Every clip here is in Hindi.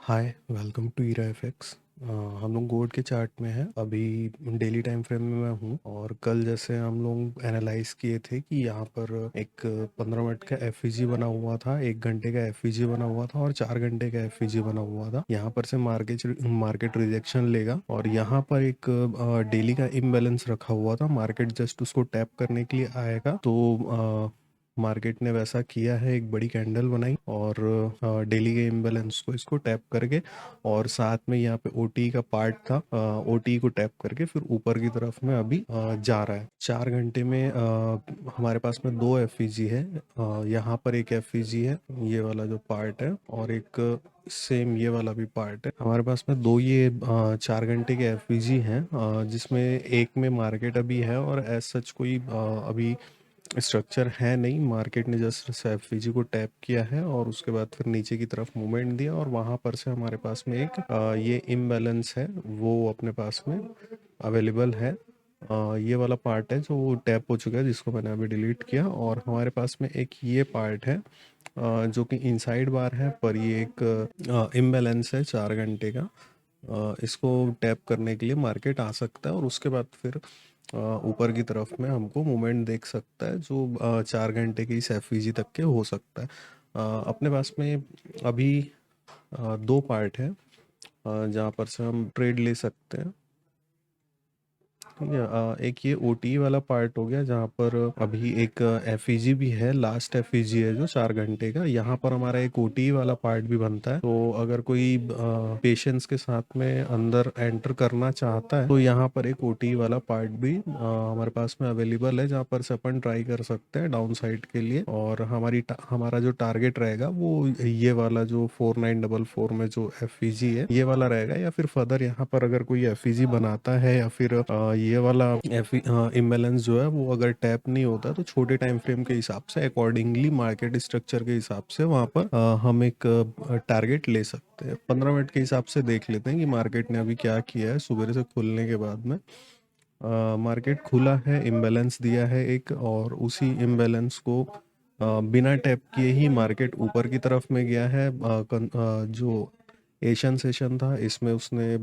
Hi, welcome to Era FX. हम लोग गोल्ड के चार्ट में हैं। अभी डेली टाइम फ्रेम में मैं हूँ और कल जैसे हम लोग एनालाइज किए थे कि यहाँ पर एक 15 मिनट का एफईजी बना हुआ था, 1 घंटे का एफईजी बना हुआ था और 4 घंटे का एफईजी बना हुआ था। यहाँ पर से मार्केट रिजेक्शन लेगा और यहाँ पर एक डेली का इम्बैलेंस रखा हुआ था। मार्केट जस्ट उसको टैप करने के लिए आएगा तो मार्केट ने वैसा किया है, एक बड़ी कैंडल बनाई और डेली के इम्बैलेंस को इसको टैप करके और साथ में यहाँ पे ओटी का पार्ट था, ओटी को टैप करके फिर ऊपर की तरफ में अभी जा रहा है। 4 घंटे में हमारे पास में दो एफईजी है। यहाँ पर एक एफईजी है, ये वाला जो पार्ट है, और एक सेम ये वाला भी पार्ट है। हमारे पास में दो ये 4 घंटे के एफईजी हैं, जिसमें एक में मार्केट अभी है और एज सच कोई अभी स्ट्रक्चर है नहीं। मार्केट ने जस्ट एफवीजी को टैप किया है और उसके बाद फिर नीचे की तरफ मूवमेंट दिया और वहां पर से हमारे पास में एक ये इम्बैलेंस है, वो अपने पास में अवेलेबल है। ये वाला पार्ट है जो टैप हो चुका है, जिसको मैंने अभी डिलीट किया, और हमारे पास में एक ये पार्ट है जो कि इनसाइड बार है, पर ये एक इम्बैलेंस है 4 घंटे का। इसको टैप करने के लिए मार्केट आ सकता है और उसके बाद फिर ऊपर की तरफ में हमको मूवमेंट देख सकता है जो 4 घंटे की इस एफवीजी तक के हो सकता है। अपने पास में अभी दो पार्ट है जहाँ पर से हम ट्रेड ले सकते हैं। ठीक है, एक ये ओटी वाला पार्ट हो गया जहाँ पर अभी एक एफईजी भी है, लास्ट एफईजी है जो 4 घंटे का। यहाँ पर हमारा एक ओटी वाला पार्ट भी बनता है, तो अगर कोई पेशेंस के साथ में अंदर एंटर करना चाहता है तो यहाँ पर एक ओटी वाला पार्ट भी हमारे पास में अवेलेबल है, जहाँ पर से अपन ट्राई कर सकते हैं डाउन साइड के लिए। और हमारा जो टारगेट रहेगा वो ये वाला जो 4944 में जो एफईजी है ये वाला रहेगा, या फिर फर्दर यहाँ पर अगर कोई एफईजी बनाता है या फिर ये वाला इम्बैलेंस जो है वो अगर टैप नहीं होता तो छोटे टाइम फ्रेम के हिसाब से अकॉर्डिंगली मार्केट स्ट्रक्चर के हिसाब से वहाँ पर हम एक टारगेट ले सकते हैं। 15 मिनट के हिसाब से देख लेते हैं कि मार्केट ने अभी क्या किया है। सुबह से खुलने के बाद में मार्केट खुला है, इम्बैलेंस दिया है एक, और उसी इम्बैलेंस को बिना टैप किए ही मार्केट ऊपर की तरफ में गया है। जो एशियन सेशन था इसमें उसने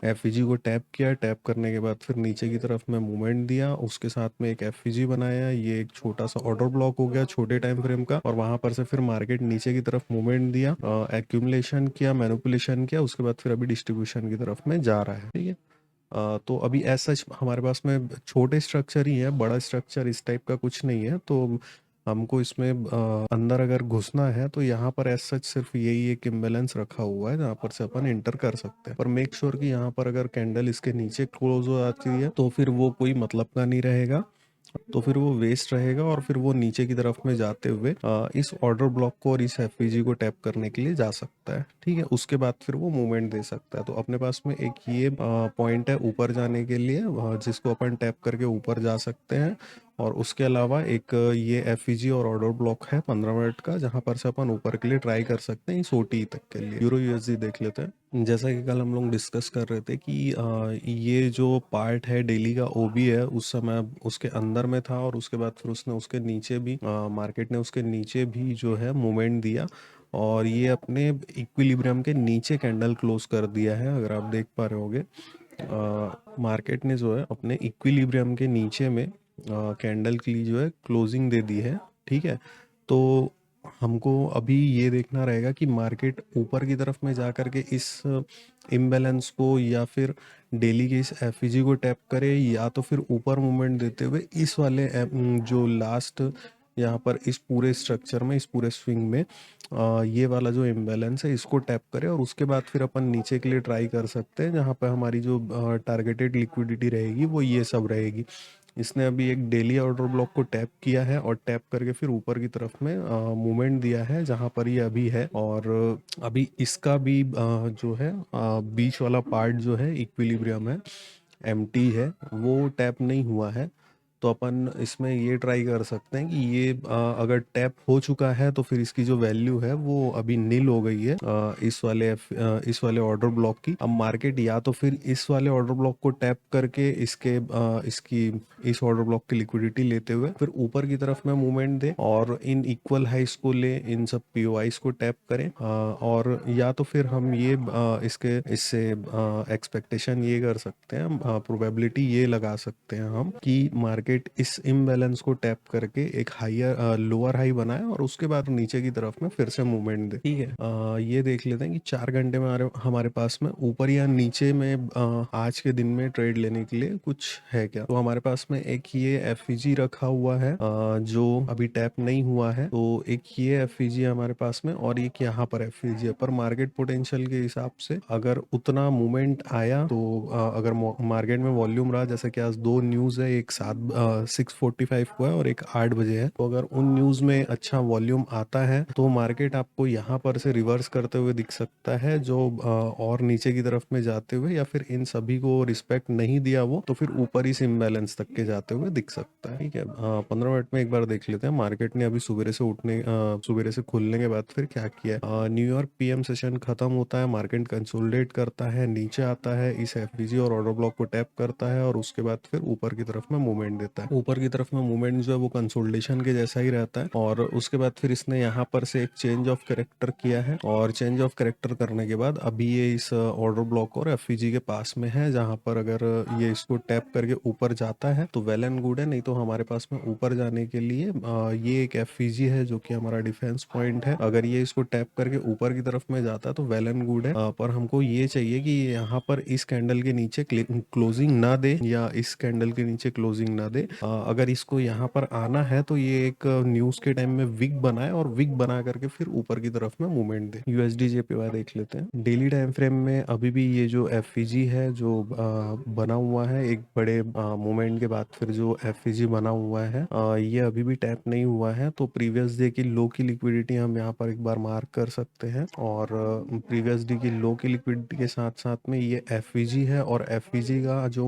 एफईजी को टैप किया, टैप करने के बाद फिर नीचे की तरफ में मूवमेंट दिया, उसके साथ में एक एफईजी बनाया। ये एक छोटा सा ऑर्डर ब्लॉक हो गया छोटे टाइम फ्रेम का, और वहां पर से फिर मार्केट नीचे की तरफ मूवमेंट दिया, एक्यूमुलेशन किया, मैनिपुलेशन किया, उसके बाद फिर अभी डिस्ट्रीब्यूशन की तरफ में जा रहा है। ठीक है, तो अभी एज सच हमारे पास में छोटे स्ट्रक्चर ही है, बड़ा स्ट्रक्चर इस टाइप का कुछ नहीं है। तो हमको इसमें अंदर अगर घुसना है तो यहाँ पर एज सच सिर्फ यही एक इम्बैलेंस रखा हुआ है जहाँ पर से अपन इंटर कर सकते हैं। पर मेक श्योर कि यहाँ पर अगर कैंडल इसके नीचे क्लोज हो जाती है तो फिर वो कोई मतलब का नहीं रहेगा, तो फिर वो वेस्ट रहेगा और फिर वो नीचे की तरफ में जाते हुए इस ऑर्डर ब्लॉक को और इस एफवीजी को टैप करने के लिए जा सकता है। ठीक है, उसके बाद फिर वो मूवमेंट दे सकता है। तो अपने पास में एक ये पॉइंट है ऊपर जाने के लिए, जिसको अपन टैप करके ऊपर जा सकते हैं। और उसके अलावा एक ये एफईजी और ऑर्डर ब्लॉक है 15 मिनट का, जहां पर से अपन ऊपर के लिए ट्राई कर सकते हैं इस ओटी तक के लिए। यूरो यूएसडी देख लेते हैं। जैसा कि कल हम लोग डिस्कस कर रहे थे कि ये जो पार्ट है डेली का ओबी है, उस समय उसके अंदर में था और उसके बाद फिर उसने उसके नीचे भी मार्केट ने उसके नीचे भी जो है मूवमेंट दिया और ये अपने इक्विलिब्रियम के नीचे कैंडल क्लोज कर दिया है। अगर आप देख पा रहे होगे, मार्केट ने जो है अपने इक्विलिब्रियम के नीचे में कैंडल के लिए जो है क्लोजिंग दे दी है। ठीक है, तो हमको अभी ये देखना रहेगा कि मार्केट ऊपर की तरफ में जा कर के इस इम्बैलेंस को या फिर डेली के इस एफईजी को टैप करे, या तो फिर ऊपर मूवमेंट देते हुए इस वाले जो लास्ट यहाँ पर इस पूरे स्ट्रक्चर में, इस पूरे स्विंग में ये वाला जो इम्बैलेंस है इसको टैप करें, और उसके बाद फिर अपन नीचे के लिए ट्राई कर सकते हैं जहाँ पे हमारी जो टारगेटेड लिक्विडिटी रहेगी वो ये सब रहेगी। इसने अभी एक डेली ऑर्डर ब्लॉक को टैप किया है और टैप करके फिर ऊपर की तरफ में मूवमेंट दिया है जहां पर ये अभी है। और अभी इसका भी जो है बीच वाला पार्ट जो है इक्विलिब्रियम है, एम्प्टी है, वो टैप नहीं हुआ है। तो अपन इसमें ये ट्राई कर सकते हैं कि ये अगर टैप हो चुका है तो फिर इसकी जो वैल्यू है वो अभी नील हो गई है इस वाले ऑर्डर ब्लॉक की। अब मार्केट या तो फिर इस वाले ऑर्डर ब्लॉक को टैप करके इसकी इस ऑर्डर ब्लॉक की लिक्विडिटी लेते हुए फिर ऊपर की तरफ में मूवमेंट दे और इन इक्वल हाइस को ले, इन सब पीओआईस को टैप करें, और या तो फिर हम ये इसके इससे एक्सपेक्टेशन ये कर सकते हैं, प्रोबेबिलिटी ये लगा सकते हैं हम कि मार्केट इस इम्बैलेंस को टैप करके एक हायर लोअर हाई बनाए और उसके बाद नीचे की तरफ में फिर से मूवमेंट दे। ठीक है, ये देख लेते हैं कि 4 घंटे में हमारे पास में ऊपर या नीचे में आज के दिन में ट्रेड लेने के लिए कुछ है क्या। तो हमारे पास में एक ये एफईजी रखा हुआ है जो अभी टैप नहीं हुआ है, तो एक ये एफईजी हमारे पास में और एक यहाँ पर एफईजी है। पर मार्केट पोटेंशियल के हिसाब से अगर उतना मूवमेंट आया तो अगर मार्केट में वॉल्यूम रहा, जैसे कि आज दो न्यूज है, एक 6:45 को है और एक 8 बजे है, तो अगर उन न्यूज में अच्छा वॉल्यूम आता है तो मार्केट आपको यहाँ पर से रिवर्स करते हुए दिख सकता है, जो और नीचे की तरफ में जाते हुए, या फिर इन सभी को रिस्पेक्ट नहीं दिया वो तो फिर ऊपर इस इम्बैलेंस तक के जाते हुए दिख सकता है। ठीक है, 15 मिनट में एक बार देख लेते हैं मार्केट ने अभी सुबह से खुलने के बाद फिर क्या किया है। न्यूयॉर्क पीएम सेशन खत्म होता है, मार्केट कंसोलिडेट करता है, नीचे आता है, इस एफबीजी और ऑर्डर ब्लॉक को टैप करता है और उसके बाद फिर ऊपर की तरफ में मूवमेंट देता है। ऊपर की तरफ में मूवमेंट जो है वो कंसोलिडेशन के जैसा ही रहता है और उसके बाद फिर इसने यहाँ पर से एक चेंज ऑफ कैरेक्टर किया है और चेंज ऑफ कैरेक्टर करने के बाद अभी ये इस ऑर्डर ब्लॉक और एफईजी के पास में है, जहाँ पर अगर ये इसको टैप करके ऊपर जाता है तो वेल एंड गुड है, नहीं तो हमारे पास में ऊपर जाने के लिए ये एक एफईजी है जो कि हमारा डिफेंस पॉइंट है। अगर ये इसको टैप करके ऊपर की तरफ में जाता है तो वेल एंड गुड है, पर हमको ये चाहिए कि यहाँ पर इस कैंडल के नीचे क्लोजिंग ना दे या इस कैंडल के नीचे क्लोजिंग ना दे। अगर इसको यहाँ पर आना है तो ये एक न्यूज के टाइम में विक बनाए और विक बना करके फिर ऊपर की तरफ में मूवमेंट दे। यूएसडी जेपीवाई देख लेते हैं। डेली टाइम फ्रेम में अभी भी ये जो एफईजी है जो बना हुआ है, एक बड़े मूवमेंट के बाद फिर जो एफईजी बना हुआ है ये अभी भी टैप नहीं हुआ है, तो प्रीवियस डे की लो की लिक्विडिटी हम यहाँ पर एक बार मार्क कर सकते हैं और प्रीवियस डे की लो की लिक्विडिटी के साथ साथ में ये एफईजी है और एफईजी का जो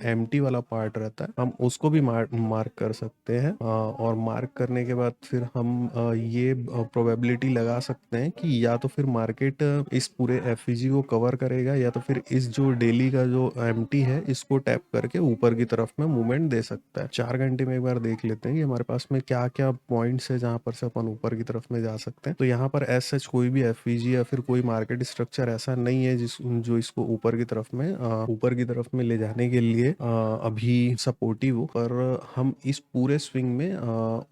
एम्प्टी वाला पार्ट रहता है हम उसको भी मार्क कर सकते हैं, और मार्क करने के बाद फिर हम ये प्रोबेबिलिटी लगा सकते हैं कि या तो फिर मार्केट इस पूरे एफईजी को कवर करेगा या तो फिर इस जो डेली का जो एम्प्टी है इसको टैप करके ऊपर की तरफ में मूवमेंट दे सकता है। 4 घंटे में एक बार देख लेते हैं कि हमारे पास में क्या क्या पॉइंट्स है जहां पर से अपन ऊपर की तरफ में जा सकते हैं। तो यहाँ पर एज सच कोई भी एफईजी या फिर कोई मार्केट स्ट्रक्चर ऐसा नहीं है जो इसको ऊपर की तरफ में ले जाने के लिए अभी सपोर्टिव हो, पर हम इस पूरे स्विंग में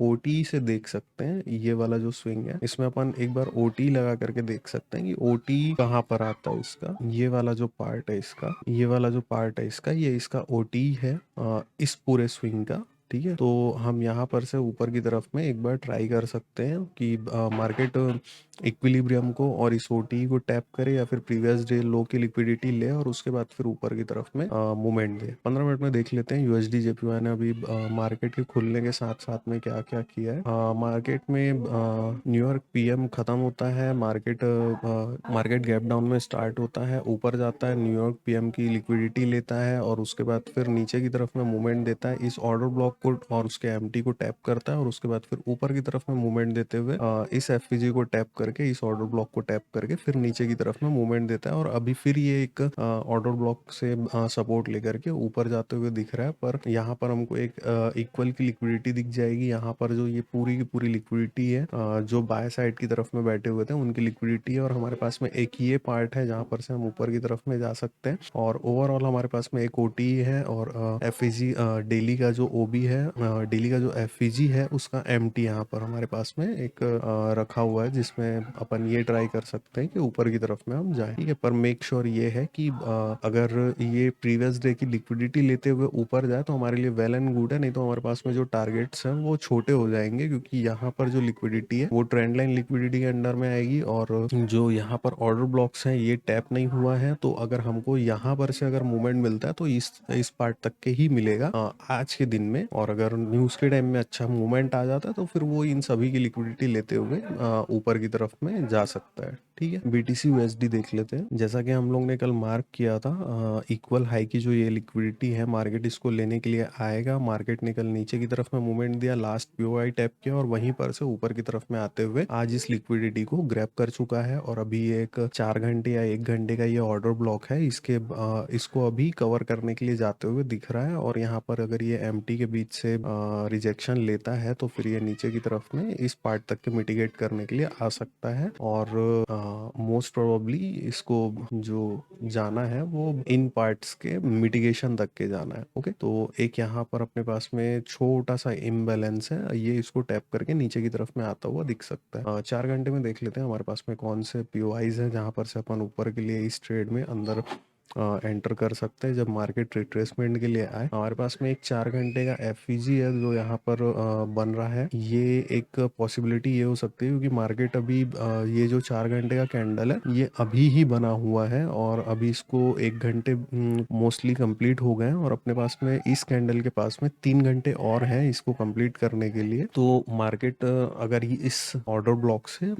ओटी से देख सकते हैं। ये वाला जो स्विंग है इसमें अपन एक बार ओटी लगा करके देख सकते हैं कि ओटी कहाँ पर आता है इसका। ये वाला जो पार्ट है इसका ये इसका ओटी है इस पूरे स्विंग का। ठीक है, तो हम यहाँ पर से ऊपर की तरफ में एक बार ट्राई कर सकते हैं कि मार्केट इक्विलिब्रियम को और इस ओटी को टैप करे या फिर प्रीवियस डे लो की लिक्विडिटी ले और उसके बाद फिर ऊपर की तरफ में मूवमेंट दे। 15 मिनट में देख लेते हैं यूएसडी जेपीवाई ने अभी मार्केट के खुलने के साथ साथ में क्या क्या किया है। मार्केट में न्यूयॉर्क पीएम खत्म होता है, मार्केट गैप डाउन में स्टार्ट होता है, ऊपर जाता है, न्यूयॉर्क पीएम की लिक्विडिटी लेता है और उसके बाद फिर नीचे की तरफ में मूवमेंट देता है, इस ऑर्डर ब्लॉक को और उसके एम्प्टी को टैप करता है और उसके बाद फिर ऊपर की तरफ में मूवमेंट देते हुए इस एफपीजी को टैप करके, इस ऑर्डर ब्लॉक को टैप करके फिर नीचे की तरफ में मूवमेंट देता है और अभी फिर ये एक ऑर्डर ब्लॉक से सपोर्ट लेकर के ऊपर जाते हुए दिख रहा है। पर यहाँ पर हमको एक इक्वल की लिक्विडिटी दिख जाएगी। यहाँ पर जो ये पूरी की पूरी लिक्विडिटी है जो बाय साइड की तरफ में बैठे हुए थे उनकी लिक्विडिटी है और हमारे पास में एक ये पार्ट है जहाँ पर से हम ऊपर की तरफ में जा सकते हैं और ओवरऑल हमारे पास में एक ओटी है और एफईजी डेली का जो ओबी है, डेली का जो एफईजी है उसका एमटी यहाँ पर हमारे पास में एक रखा हुआ है जिसमें अपन ये ट्राई कर सकते हैं कि ऊपर की तरफ में हम जाएं। ठीक है, पर मेक श्योर ये है कि अगर ये प्रीवियस डे की लिक्विडिटी लेते हुए ऊपर जाए तो हमारे लिए वेल एंड गुड है, नहीं तो हमारे पास में जो टारगेट्स हैं वो छोटे हो जाएंगे क्योंकि यहाँ पर जो लिक्विडिटी है वो ट्रेंड लाइन लिक्विडिटी के अंडर में आएगी और जो यहाँ पर ऑर्डर ब्लॉक्स हैं ये टैप नहीं हुआ है, तो अगर हमको यहाँ पर से अगर मूवमेंट मिलता है तो इस पार्ट तक के ही मिलेगा आज के दिन में, और अगर न्यूज के टाइम में अच्छा मूवमेंट आ जाता है तो फिर वो इन सभी की लिक्विडिटी लेते हुए ऊपर की तरफ में जा सकता है। ठीक। ठीक है। बीटीसी यूएसडी देख लेते हैं। जैसा कि हम लोग ने कल मार्क किया था, इक्वल हाई की जो ये लिक्विडिटी है, मार्केट इसको लेने के लिए आएगा। मार्केट ने कल नीचे की तरफ में मूवमेंट दिया, लास्ट पीओआई टैप किया और वहीं पर से ऊपर की तरफ में आते हुए आज इस लिक्विडिटी को ग्रैब कर चुका है। और अभी एक 4 घंटे या 1 घंटे का ये ऑर्डर ब्लॉक है, इसको अभी कवर करने के लिए जाते हुए दिख रहा है। और यहाँ पर अगर ये एमटी के बीच से रिजेक्शन लेता है तो फिर ये नीचे की तरफ में इस पार्ट तक के मिटिगेट करने के लिए आ सकता है। और मोस्ट प्रोबेबली इसको जो जाना है वो इन पार्ट्स के मिटिगेशन तक के जाना है। ओके, तो एक यहाँ पर अपने पास में छोटा सा इम्बैलेंस है, ये इसको टैप करके नीचे की तरफ में आता हुआ दिख सकता है। 4 घंटे में देख लेते हैं हमारे पास में कौन से पीओआईज हैं जहाँ पर से अपन ऊपर के लिए इस ट्रेड में अंदर एंटर कर सकते हैं जब मार्केट रिट्रेसमेंट के लिए आए। हमारे पास में एक 4 घंटे का एफईजी है जो यहाँ पर बन रहा है। ये एक पॉसिबिलिटी ये हो सकती है क्योंकि मार्केट अभी ये जो 4 घंटे का कैंडल है ये अभी ही बना हुआ है और अभी इसको 1 घंटे मोस्टली कंप्लीट हो गए हैं और अपने पास में इस कैंडल के पास में 3 घंटे और हैं इसको कंप्लीट करने के लिए। तो मार्केट अगर इस ऑर्डर ब्लॉक से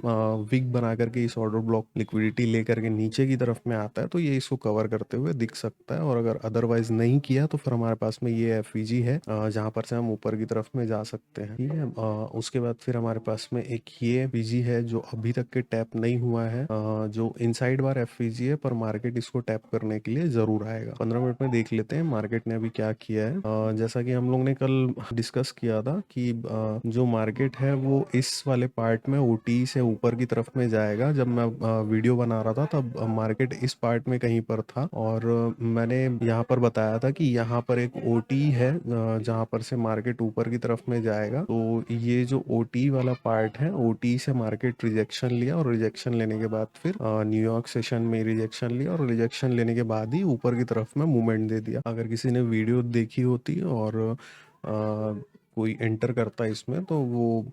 विक बना करके इस ऑर्डर ब्लॉक लिक्विडिटी लेकर के नीचे की तरफ में आता है तो ये इसको कवर करते हुए दिख सकता है। और अगर अदरवाइज नहीं किया तो फिर हमारे पास में ये एफईजी है जहां पर से हम ऊपर की तरफ में जा सकते हैं। ठीक है, उसके बाद फिर हमारे पास में एक ये एफईजी है जो अभी तक के टैप नहीं हुआ है, जो इनसाइड बार एफईजी है पर मार्केट इसको टैप करने के लिए जरूर आएगा। 15 मिनट में देख लेते हैं मार्केट ने अभी क्या किया है। जैसा कि हम लोग ने कल डिस्कस किया था कि जो मार्केट है वो इस वाले पार्ट में ओटी से ऊपर की तरफ में जाएगा। जब मैं वीडियो बना रहा था तब मार्केट इस पार्ट में कहीं पर था और मैंने यहाँ पर बताया था कि यहाँ पर एक ओटी है जहाँ पर से मार्केट ऊपर की तरफ में जाएगा। तो ये जो ओटी वाला पार्ट है, ओटी से मार्केट रिजेक्शन लिया और रिजेक्शन लेने के बाद फिर न्यूयॉर्क सेशन में रिजेक्शन लिया और रिजेक्शन लेने के बाद ही ऊपर की तरफ में मूवमेंट दे दिया। अगर किसी ने वीडियो देखी होती और कोई एंटर करता इसमें तो वो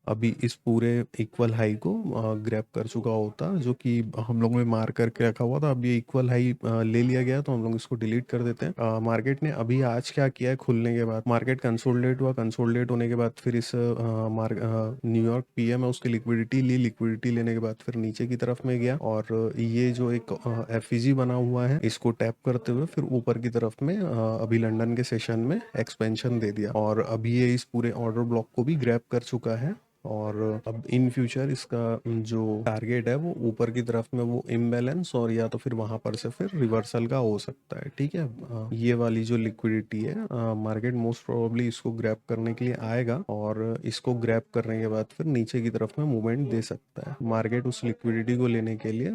अभी इस पूरे इक्वल हाई को ग्रैब कर चुका होता जो कि हम लोग ने मार करके रखा हुआ था। अब ये इक्वल हाई ले लिया गया तो हम लोग इसको डिलीट कर देते हैं। मार्केट ने अभी आज क्या किया है, खुलने के बाद मार्केट कंसोलिडेट हुआ, कंसोलिडेट होने के बाद फिर इस न्यूयॉर्क पीएम है उसकी लिक्विडिटी ली, लिक्विडिटी लेने के बाद फिर नीचे की तरफ में गया और ये जो एक एफईजी बना हुआ है इसको टैप करते हुए फिर ऊपर की तरफ में अभी लंदन के सेशन में एक्सपेंशन दे दिया और अभी ये इस पूरे ऑर्डर ब्लॉक को भी ग्रैब कर चुका है। और अब इन फ्यूचर इसका जो टारगेट है वो ऊपर की तरफ में वो इम्बैलेंस और या तो फिर वहां पर से फिर रिवर्सल का हो सकता है। ठीक है, ये वाली जो लिक्विडिटी है मार्केट मोस्ट प्रोबेबली इसको ग्रैब करने के लिए आएगा और इसको ग्रैब करने के बाद फिर नीचे की तरफ में मूवमेंट दे सकता है। मार्केट उस लिक्विडिटी को लेने के लिए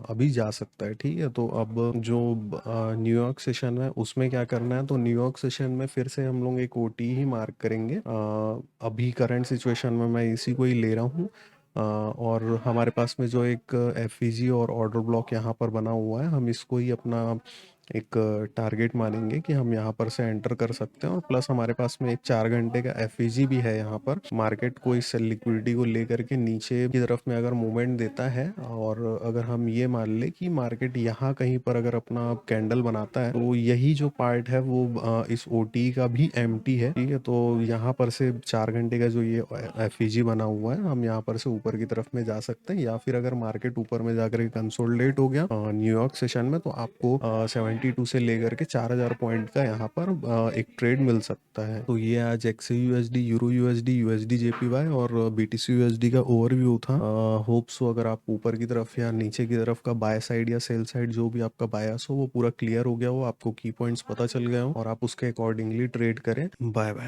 अभी जा सकता है। ठीक है, तो अब जो न्यूयॉर्क सेशन है उसमें क्या करना है, तो न्यूयॉर्क सेशन में फिर से हम लोग एक ओटी ही मार्क करेंगे। अभी करंट सिचुएशन में मैं इसी को ही ले रहा हूँ और हमारे पास में जो एक एफईजी और ऑर्डर ब्लॉक यहाँ पर बना हुआ है हम इसको ही अपना एक टारगेट मानेंगे कि हम यहाँ पर से एंटर कर सकते हैं। और प्लस हमारे पास में एक 4 घंटे का एफईजी भी है यहाँ पर। मार्केट को इस लिक्विडिटी को लेकर के नीचे की तरफ में अगर मूवमेंट देता है और अगर हम ये मान ले कि मार्केट यहाँ कहीं पर अगर अपना कैंडल बनाता है तो यही जो पार्ट है वो इस ओटी का भी एम्प्टी है। ठीक है, तो यहाँ पर से 4 घंटे का जो ये एफईजी बना हुआ है हम यहाँ पर से ऊपर की तरफ में जा सकते हैं। या फिर अगर मार्केट ऊपर में जाकर के कंसोलिडेट हो गया न्यूयॉर्क सेशन में तो आपको 72 से लेकर के 4000 पॉइंट का यहाँ पर एक ट्रेड मिल सकता है। तो ये आज XAUUSD, euro USD, USD JPY और BTC USD का ओवरव्यू था। होप सो अगर आप ऊपर की तरफ या नीचे की तरफ का बाय साइड या सेल साइड जो भी आपका बायस हो वो पूरा क्लियर हो गया हो, आपको की पॉइंट्स पता चल गए हो और आप उसके अकॉर्डिंगली ट्रेड करें। Bye bye.